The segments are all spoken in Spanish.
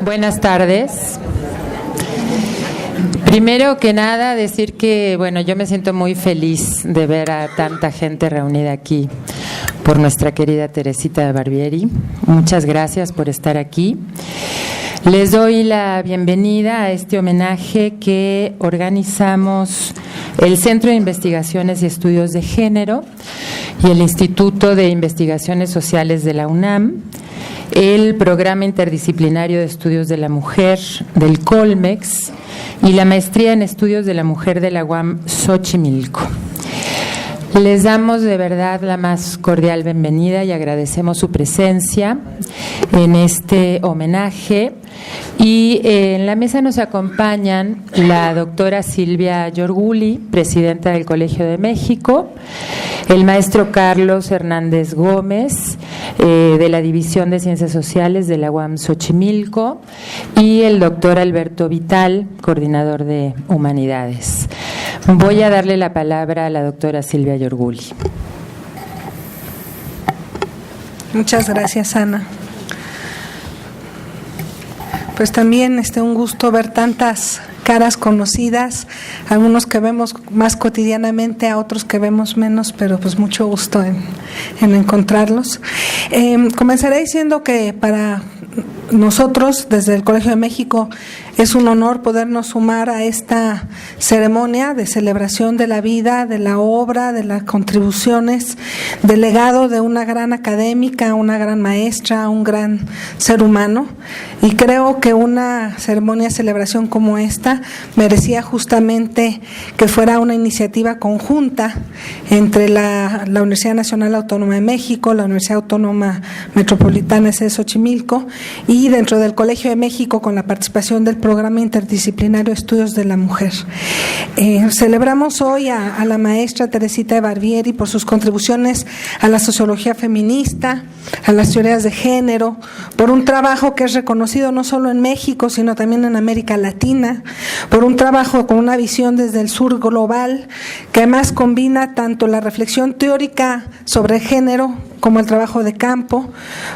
Buenas tardes. Primero que nada, decir que, yo me siento muy feliz de ver a tanta gente reunida aquí por nuestra querida Teresita de Barbieri. Muchas gracias por estar aquí. Les doy la bienvenida a este homenaje que organizamos el Centro de Investigaciones y Estudios de Género y el Instituto de Investigaciones Sociales de la UNAM, el Programa Interdisciplinario de Estudios de la Mujer del Colmex y la Maestría en Estudios de la Mujer de la UAM Xochimilco. Les damos de verdad la más cordial bienvenida y agradecemos su presencia en este homenaje. Y en la mesa nos acompañan la doctora Silvia Yorguli, presidenta del Colegio de México, el maestro Carlos Hernández Gómez, de la División de Ciencias Sociales de la UAM Xochimilco, y el doctor Alberto Vital, coordinador de Humanidades. Voy a darle la palabra a la doctora Silvia Yorguli. Muchas gracias, Ana. Pues también un gusto ver tantas caras conocidas, algunos que vemos más cotidianamente, a otros que vemos menos, pero pues mucho gusto en encontrarlos. Comenzaré diciendo que para nosotros, desde el Colegio de México, es un honor podernos sumar a esta ceremonia de celebración de la vida, de la obra, de las contribuciones, del legado de una gran académica, una gran maestra, un gran ser humano. Y creo que una ceremonia de celebración como esta merecía justamente que fuera una iniciativa conjunta entre la Universidad Nacional Autónoma de México, la Universidad Autónoma Metropolitana de Xochimilco y dentro del Colegio de México con la participación del Programa Interdisciplinario de Estudios de la Mujer. Celebramos hoy a la maestra Teresita de Barbieri por sus contribuciones a la sociología feminista, a las teorías de género, por un trabajo que es reconocido no solo en México, sino también en América Latina, por un trabajo con una visión desde el sur global, que además combina tanto la reflexión teórica sobre género como el trabajo de campo,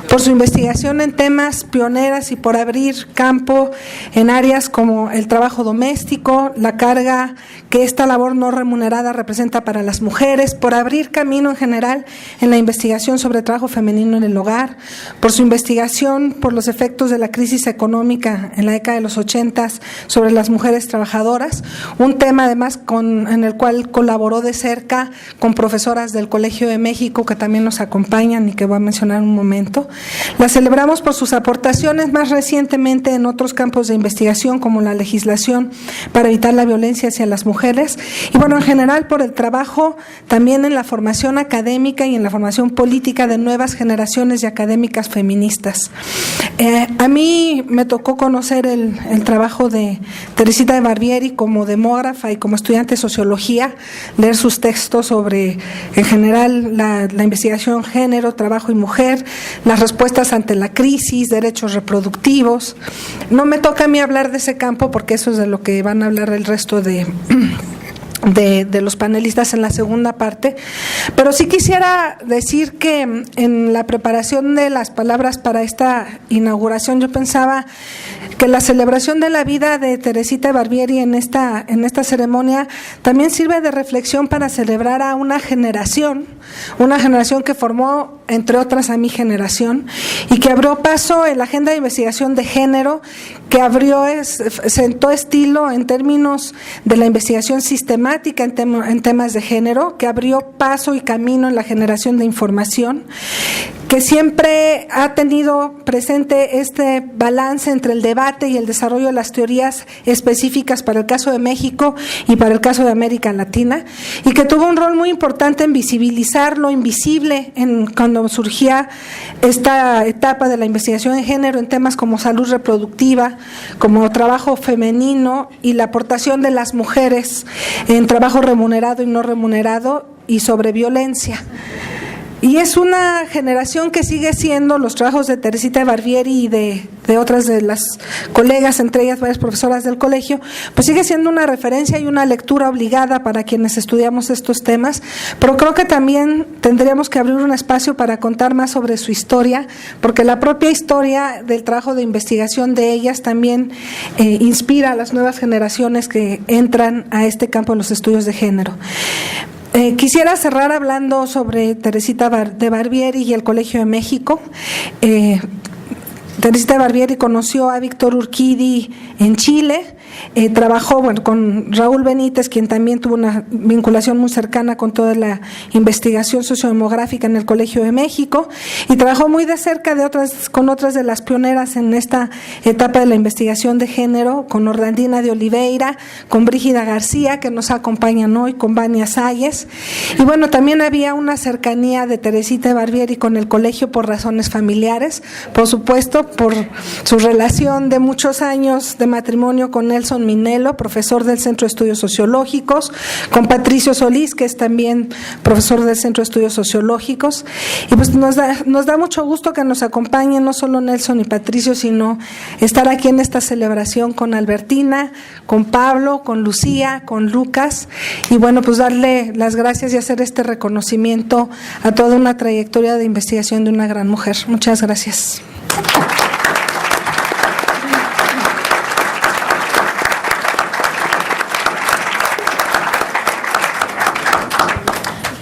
por su investigación en temas pioneras y por abrir campo en áreas como el trabajo doméstico, la carga que esta labor no remunerada representa para las mujeres, por abrir camino en general en la investigación sobre trabajo femenino en el hogar, por su investigación por los efectos de la crisis económica en la década de los 80 sobre las mujeres trabajadoras, un tema además en el cual colaboró de cerca con profesoras del Colegio de México que también nos acompañan y que voy a mencionar en un momento. La celebramos por sus aportaciones más recientemente en otros campos de investigación como la legislación para evitar la violencia hacia las mujeres y en general por el trabajo también en la formación académica y en la formación política de nuevas generaciones de académicas feministas. A mí me tocó conocer el trabajo de Teresita de Barbieri como demógrafa y como estudiante de sociología, leer sus textos sobre en general la investigación género, trabajo y mujer, las respuestas ante la crisis, derechos reproductivos. No me toca a mí hablar de ese campo porque eso es de lo que van a hablar el resto de los panelistas en la segunda parte, pero sí quisiera decir que en la preparación de las palabras para esta inauguración yo pensaba que la celebración de la vida de Teresita Barbieri en esta ceremonia también sirve de reflexión para celebrar a una generación que formó, entre otras, a mi generación y que abrió paso en la agenda de investigación de género, que sentó estilo en términos de la investigación sistemática en temas de género, que abrió paso y camino en la generación de información, que siempre ha tenido presente este balance entre el debate y el desarrollo de las teorías específicas para el caso de México y para el caso de América Latina, y que tuvo un rol muy importante en visibilizar lo invisible cuando surgía esta etapa de la investigación en género en temas como salud reproductiva, como trabajo femenino y la aportación de las mujeres en trabajo remunerado y no remunerado y sobre violencia. Y es una generación que sigue siendo los trabajos de Teresita de Barbieri y de otras de las colegas, entre ellas varias profesoras del colegio, pues sigue siendo una referencia y una lectura obligada para quienes estudiamos estos temas, pero creo que también tendríamos que abrir un espacio para contar más sobre su historia, porque la propia historia del trabajo de investigación de ellas también inspira a las nuevas generaciones que entran a este campo de los estudios de género. Quisiera cerrar hablando sobre Teresita de Barbieri y el Colegio de México. Teresita de Barbieri conoció a Víctor Urquidi en Chile, trabajó con Raúl Benítez, quien también tuvo una vinculación muy cercana con toda la investigación sociodemográfica en el Colegio de México, y trabajó muy de cerca con otras de las pioneras en esta etapa de la investigación de género, con Orlandina de Oliveira, con Brígida García, que nos acompañan hoy, con Vania Salles, y bueno, también había una cercanía de Teresita de Barbieri con el colegio por razones familiares, por supuesto, por su relación de muchos años de matrimonio con Nelson Minelo, profesor del Centro de Estudios Sociológicos, con Patricio Solís, que es también profesor del Centro de Estudios Sociológicos, y pues nos da mucho gusto que nos acompañen no solo Nelson y Patricio, sino estar aquí en esta celebración con Albertina, con Pablo, con Lucía, con Lucas, y bueno, pues darle las gracias y hacer este reconocimiento a toda una trayectoria de investigación de una gran mujer. Muchas gracias.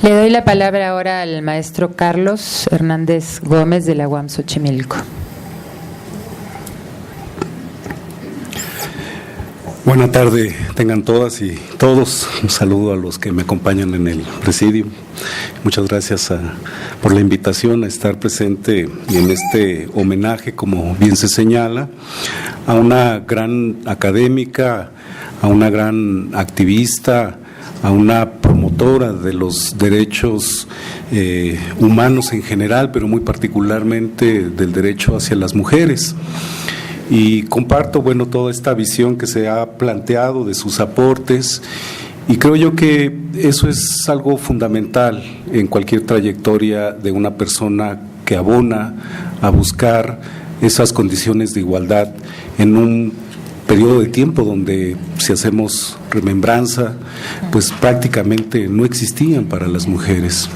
Le doy la palabra ahora al maestro Carlos Hernández Gómez de la UAM Xochimilco. Buena tarde, tengan todas y todos. Un saludo a los que me acompañan en el presidio. Muchas gracias por la invitación a estar presente en este homenaje, como bien se señala, a una gran académica, a una gran activista, a una promotora de los derechos humanos en general, pero muy particularmente del derecho hacia las mujeres. Y comparto, toda esta visión que se ha planteado de sus aportes, y creo yo que eso es algo fundamental en cualquier trayectoria de una persona que abona a buscar esas condiciones de igualdad en un periodo de tiempo donde, si hacemos remembranza, pues prácticamente no existían para las mujeres.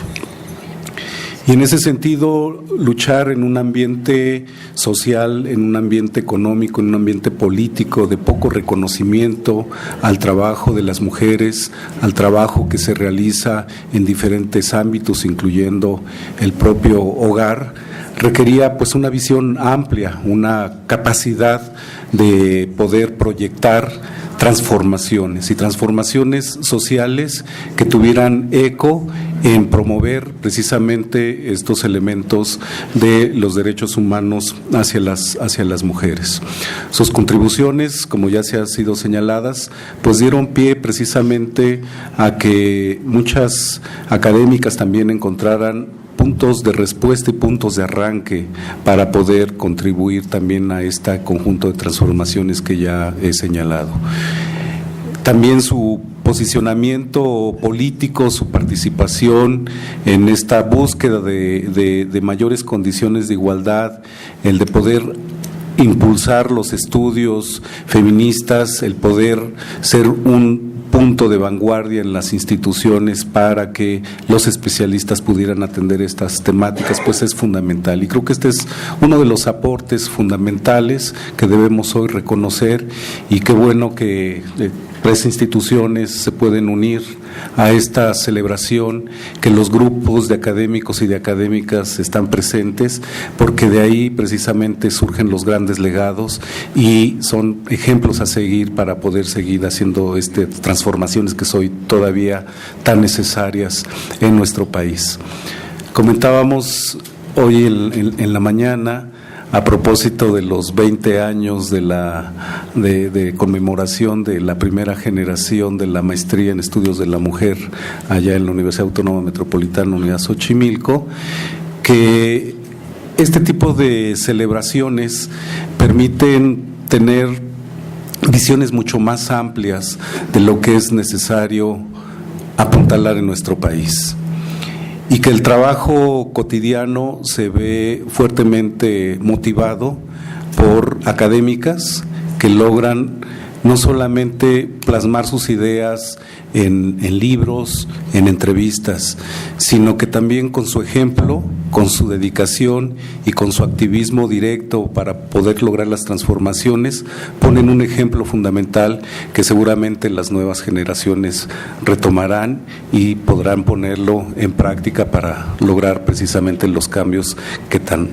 Y en ese sentido, luchar en un ambiente social, en un ambiente económico, en un ambiente político de poco reconocimiento al trabajo de las mujeres, al trabajo que se realiza en diferentes ámbitos, incluyendo el propio hogar, requería pues una visión amplia, una capacidad de poder proyectar transformaciones sociales que tuvieran eco en promover precisamente estos elementos de los derechos humanos hacia las mujeres. Sus contribuciones, como ya se han sido señaladas, pues dieron pie precisamente a que muchas académicas también encontraran puntos de respuesta y puntos de arranque para poder contribuir también a este conjunto de transformaciones que ya he señalado. También su posicionamiento político, su participación en esta búsqueda de mayores condiciones de igualdad, el de poder impulsar los estudios feministas, el poder ser un punto de vanguardia en las instituciones para que los especialistas pudieran atender estas temáticas, pues es fundamental. Y creo que este es uno de los aportes fundamentales que debemos hoy reconocer, y qué bueno que tres instituciones se pueden unir a esta celebración, que los grupos de académicos y de académicas están presentes, porque de ahí precisamente surgen los grandes legados y son ejemplos a seguir para poder seguir haciendo transformaciones que son todavía tan necesarias en nuestro país. Comentábamos hoy en la mañana, a propósito de los 20 años de conmemoración de la primera generación de la maestría en estudios de la mujer allá en la Universidad Autónoma Metropolitana, Unidad Xochimilco, que este tipo de celebraciones permiten tener visiones mucho más amplias de lo que es necesario apuntalar en nuestro país. y que el trabajo cotidiano se ve fuertemente motivado por académicas que logran no solamente plasmar sus ideas en libros, en entrevistas, sino que también con su ejemplo, con su dedicación y con su activismo directo para poder lograr las transformaciones, ponen un ejemplo fundamental que seguramente las nuevas generaciones retomarán y podrán ponerlo en práctica para lograr precisamente los cambios que tan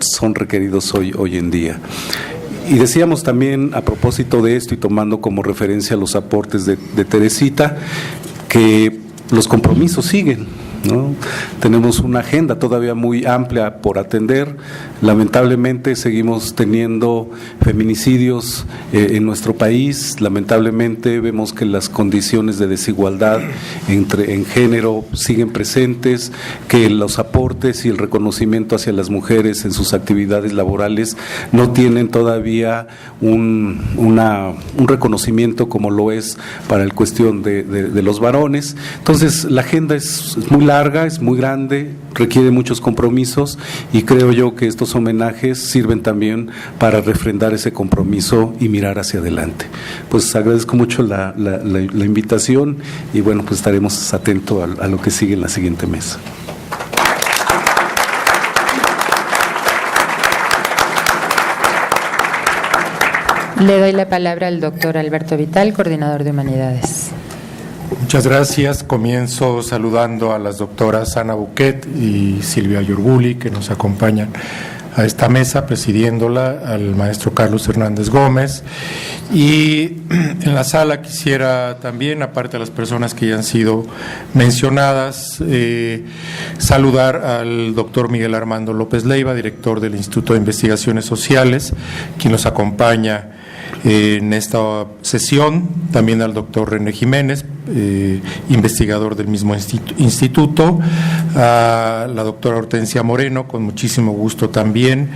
son requeridos hoy en día. Y decíamos también, a propósito de esto y tomando como referencia los aportes de Teresita, que los compromisos siguen, ¿no? Tenemos una agenda todavía muy amplia por atender. Lamentablemente seguimos teniendo feminicidios en nuestro país. Lamentablemente vemos que las condiciones de desigualdad en género siguen presentes, que los aportes y el reconocimiento hacia las mujeres en sus actividades laborales no tienen todavía un reconocimiento como lo es para la cuestión de los varones. Entonces la agenda es muy larga, es muy grande, requiere muchos compromisos, y creo yo que estos homenajes sirven también para refrendar ese compromiso y mirar hacia adelante. Pues agradezco mucho la invitación, y bueno, pues estaremos atentos a lo que sigue en la siguiente mesa. Le doy la palabra al doctor Alberto Vital, coordinador de Humanidades. Muchas gracias. Comienzo saludando a las doctoras Ana Buquet y Silvia Yorguli, que nos acompañan a esta mesa, presidiéndola, al maestro Carlos Hernández Gómez. Y en la sala quisiera también, aparte de las personas que ya han sido mencionadas, saludar al doctor Miguel Armando López Leiva, director del Instituto de Investigaciones Sociales, quien nos acompaña en esta sesión, también al doctor René Jiménez, investigador del mismo instituto, a la doctora Hortensia Moreno, con muchísimo gusto también,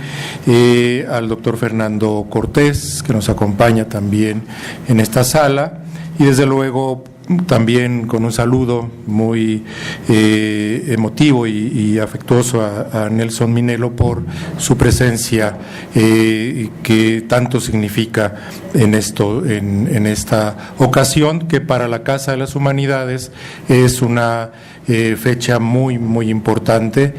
al doctor Fernando Cortés, que nos acompaña también en esta sala, y desde luego también con un saludo muy emotivo y afectuoso a Nelson Minelo por su presencia, que tanto significa en esta ocasión, que para la Casa de las Humanidades es una fecha muy, muy importante.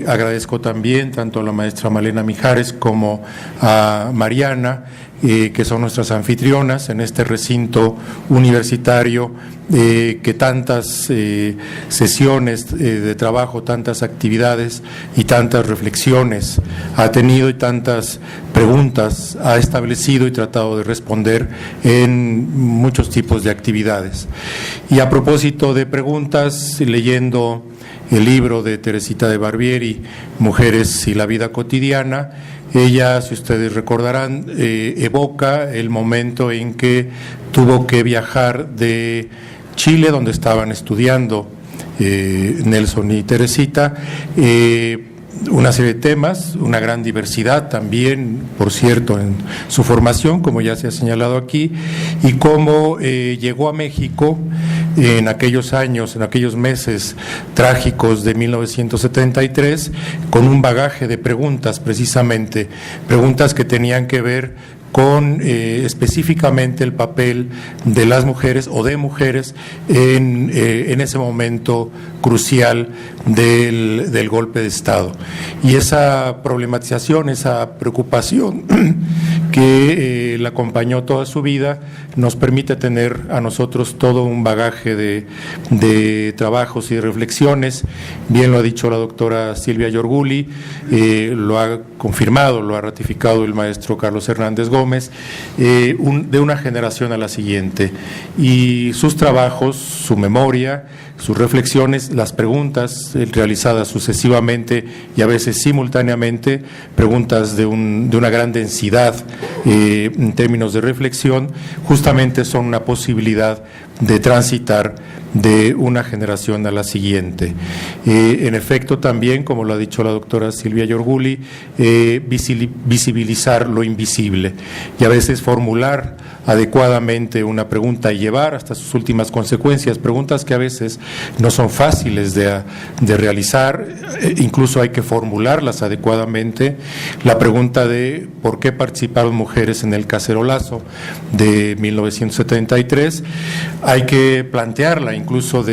Agradezco también tanto a la maestra Malena Mijares como a Mariana, que son nuestras anfitrionas en este recinto universitario, que tantas sesiones de trabajo, tantas actividades y tantas reflexiones ha tenido, y tantas preguntas ha establecido y tratado de responder en muchos tipos de actividades. Y a propósito de preguntas, leyendo el libro de Teresita de Barbieri, Mujeres y la vida cotidiana, ella, si ustedes recordarán, evoca el momento en que tuvo que viajar de Chile, donde estaban estudiando Nelson y Teresita, una serie de temas, una gran diversidad también, por cierto, en su formación, como ya se ha señalado aquí, y cómo llegó a México en aquellos años, en aquellos meses trágicos de 1973, con un bagaje de preguntas, precisamente, preguntas que tenían que ver con específicamente el papel de las mujeres o de mujeres en ese momento crucial del golpe de Estado. Y esa problematización, esa preocupación que la acompañó toda su vida, nos permite tener a nosotros todo un bagaje de trabajos y de reflexiones. Bien lo ha dicho la doctora Silvia Yorguli, lo ha confirmado, lo ha ratificado el maestro Carlos Hernández Gómez, de una generación a la siguiente. Y sus trabajos, su memoria, sus reflexiones, las preguntas realizadas sucesivamente y a veces simultáneamente, preguntas de una gran densidad en términos de reflexión, justamente son una posibilidad de transitar de una generación a la siguiente. En efecto, también, como lo ha dicho la doctora Silvia Yorguli, visibilizar lo invisible y a veces formular adecuadamente una pregunta y llevar hasta sus últimas consecuencias, preguntas que a veces no son fáciles de realizar, incluso hay que formularlas adecuadamente. La pregunta de por qué participaron mujeres en el cacerolazo de 1973, hay que plantearla incluso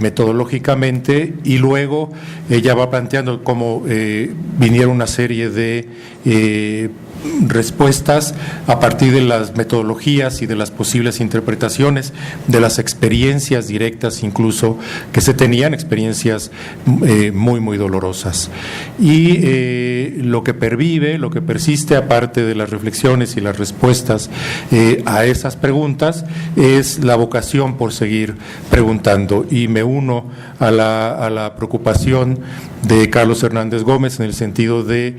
metodológicamente, y luego ella va planteando cómo vinieron una serie de respuestas a partir de las metodologías y de las posibles interpretaciones, de las experiencias directas incluso que se tenían, experiencias muy, muy dolorosas. Y lo que pervive, lo que persiste, aparte de las reflexiones y las respuestas a esas preguntas, es la vocación por seguir preguntando. Y me uno a la preocupación de Carlos Hernández Gómez en el sentido de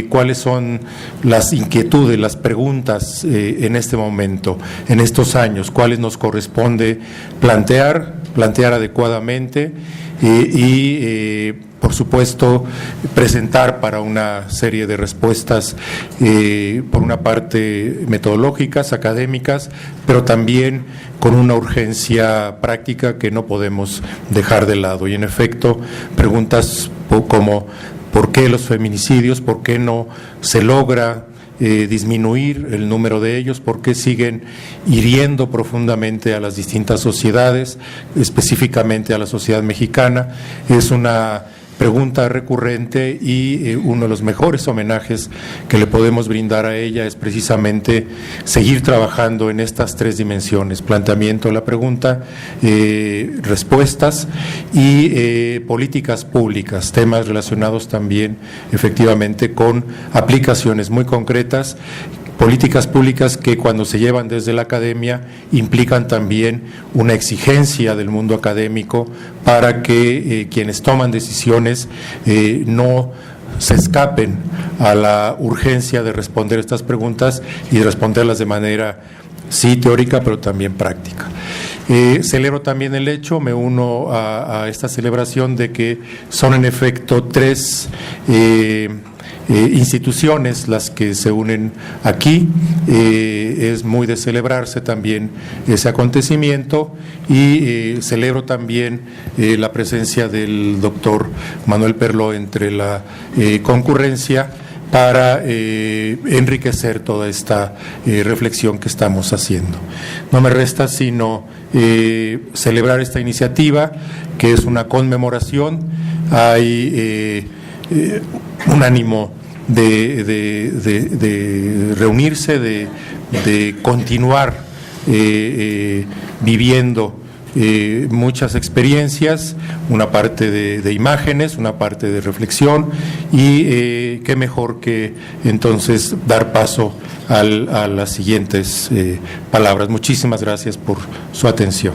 cuáles son las inquietudes, las preguntas en este momento, en estos años, cuáles nos corresponde plantear adecuadamente por supuesto, presentar para una serie de respuestas, por una parte metodológicas, académicas, pero también con una urgencia práctica que no podemos dejar de lado. Y en efecto, preguntas como ¿por qué los feminicidios? ¿Por qué no se logra disminuir el número de ellos? ¿Por qué siguen hiriendo profundamente a las distintas sociedades, específicamente a la sociedad mexicana? Es una pregunta recurrente y uno de los mejores homenajes que le podemos brindar a ella es precisamente seguir trabajando en estas tres dimensiones: planteamiento de la pregunta, respuestas y políticas públicas, temas relacionados también efectivamente con aplicaciones muy concretas, políticas públicas que cuando se llevan desde la academia implican también una exigencia del mundo académico para que quienes toman decisiones no se escapen a la urgencia de responder estas preguntas y de responderlas de manera, sí, teórica, pero también práctica. Celebro también el hecho, me uno a esta celebración de que son en efecto tres instituciones las que se unen aquí. Es muy de celebrarse también ese acontecimiento y celebro también la presencia del doctor Manuel Perló entre la concurrencia para enriquecer toda esta reflexión que estamos haciendo. No me resta sino celebrar esta iniciativa, que es una conmemoración. Hay un ánimo de reunirse, de continuar viviendo muchas experiencias, una parte de imágenes, una parte de reflexión, y qué mejor que entonces dar paso a las siguientes palabras. Muchísimas gracias por su atención.